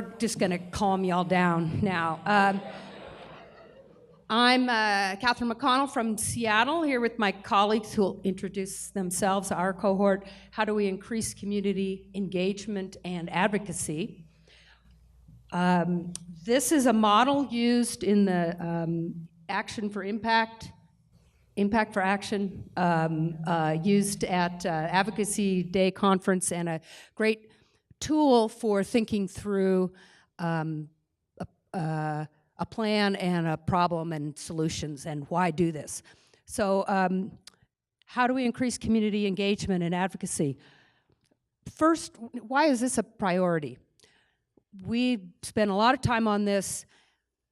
we're just going to calm y'all down now. I'm Catherine McConnell from Seattle, here with my colleagues who will introduce themselves, our cohort. How do we increase community engagement and advocacy? This is a model used in the Action for Impact for Action, used at Advocacy Day conference, and a great tool for thinking through a plan and a problem and solutions, and why do this. So how do we increase community engagement and advocacy? First, why is this a priority? We spent a lot of time on this,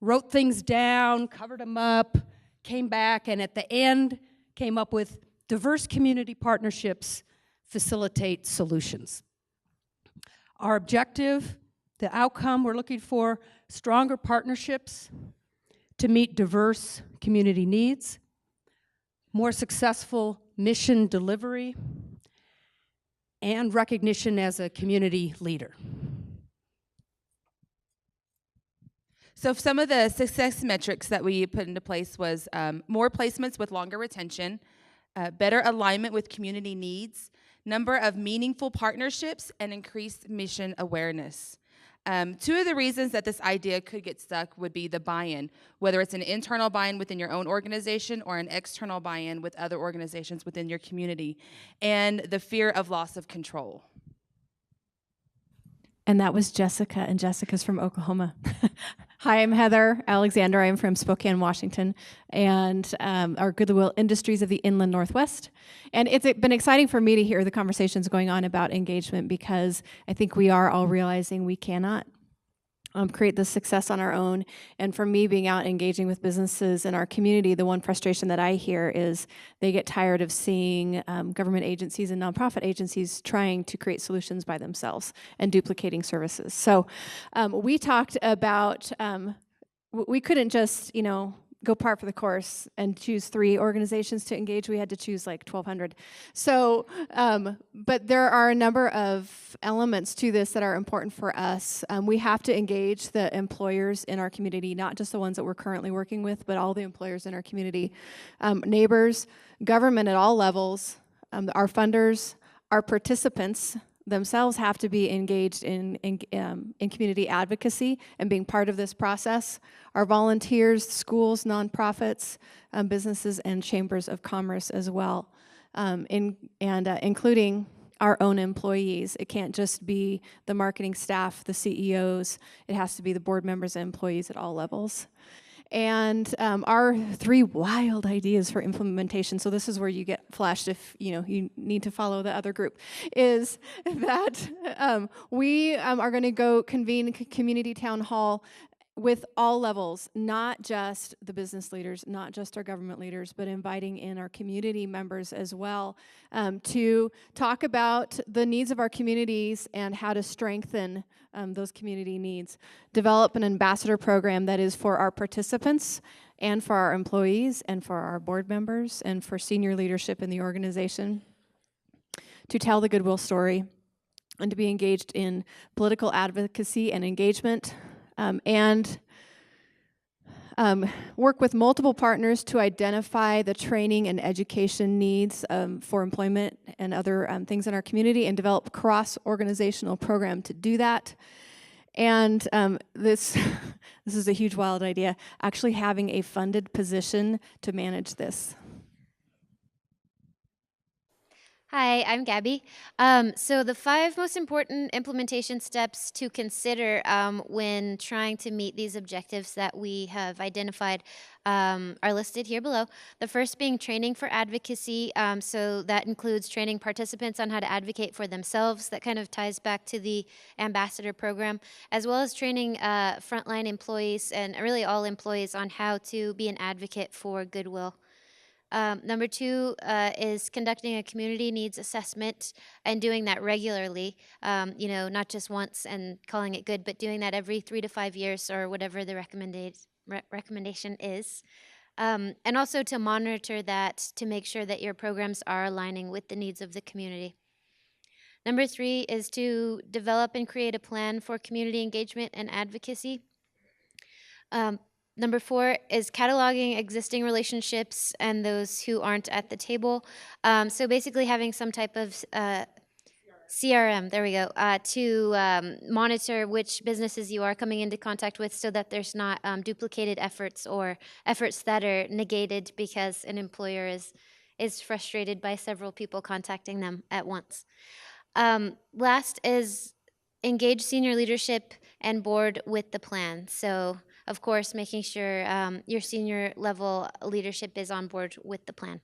wrote things down, covered them up, came back, and at the end came up with diverse community partnerships facilitate solutions. Our objective, the outcome we're looking for, stronger partnerships to meet diverse community needs, more successful mission delivery, and recognition as a community leader. So some of the success metrics that we put into place was more placements with longer retention, better alignment with community needs, number of meaningful partnerships, and increased mission awareness. Two of the reasons that this idea could get stuck would be the buy-in, whether it's an internal buy-in within your own organization or an external buy-in with other organizations within your community, and the fear of loss of control. And that was Jessica, and Jessica's from Oklahoma. Hi, I'm Heather Alexander. I'm from Spokane, Washington, and our Goodwill Industries of the Inland Northwest. And it's been exciting for me to hear the conversations going on about engagement, because I think we are all realizing we cannot create this success on our own. And for me, being out engaging with businesses in our community, the one frustration that I hear is they get tired of seeing government agencies and nonprofit agencies trying to create solutions by themselves and duplicating services. So we talked about, we couldn't just, go par for the course and choose 3 organizations to engage. We had to choose like 1,200. So, but there are a number of elements to this that are important for us. We have to engage the employers in our community, not just the ones that we're currently working with, but all the employers in our community. Neighbors, government at all levels, our funders, our participants themselves have to be engaged in community advocacy and being part of this process. Our volunteers, schools, nonprofits, businesses, and chambers of commerce as well, including our own employees. It can't just be the marketing staff, the CEOs. It has to be the board members and employees at all levels. And our 3 wild ideas for implementation, so this is where you get flashed if you need to follow the other group, is that we are going to go convene community town hall with all levels, not just the business leaders, not just our government leaders, but inviting in our community members as well, to talk about the needs of our communities and how to strengthen those community needs. Develop an ambassador program that is for our participants and for our employees and for our board members and for senior leadership in the organization to tell the Goodwill story and to be engaged in political advocacy and engagement, and work with multiple partners to identify the training and education needs for employment and other things in our community, and develop cross-organizational program to do that. And this is a huge, wild idea, actually having a funded position to manage this. Hi, I'm Gabby. So the 5 most important implementation steps to consider when trying to meet these objectives that we have identified are listed here below. The first being training for advocacy. So that includes training participants on how to advocate for themselves. That kind of ties back to the ambassador program, as well as training frontline employees and really all employees on how to be an advocate for Goodwill. Number 2 is conducting a community needs assessment and doing that regularly, not just once and calling it good, but doing that every 3 to 5 years or whatever the recommendation is. And also to monitor that to make sure that your programs are aligning with the needs of the community. Number 3 is to develop and create a plan for community engagement and advocacy. Number 4 is cataloging existing relationships and those who aren't at the table. So basically having some type of CRM, there we go, to monitor which businesses you are coming into contact with so that there's not duplicated efforts or efforts that are negated because an employer is frustrated by several people contacting them at once. Last is engage senior leadership and board with the plan. So, of course, making sure your senior level leadership is on board with the plan.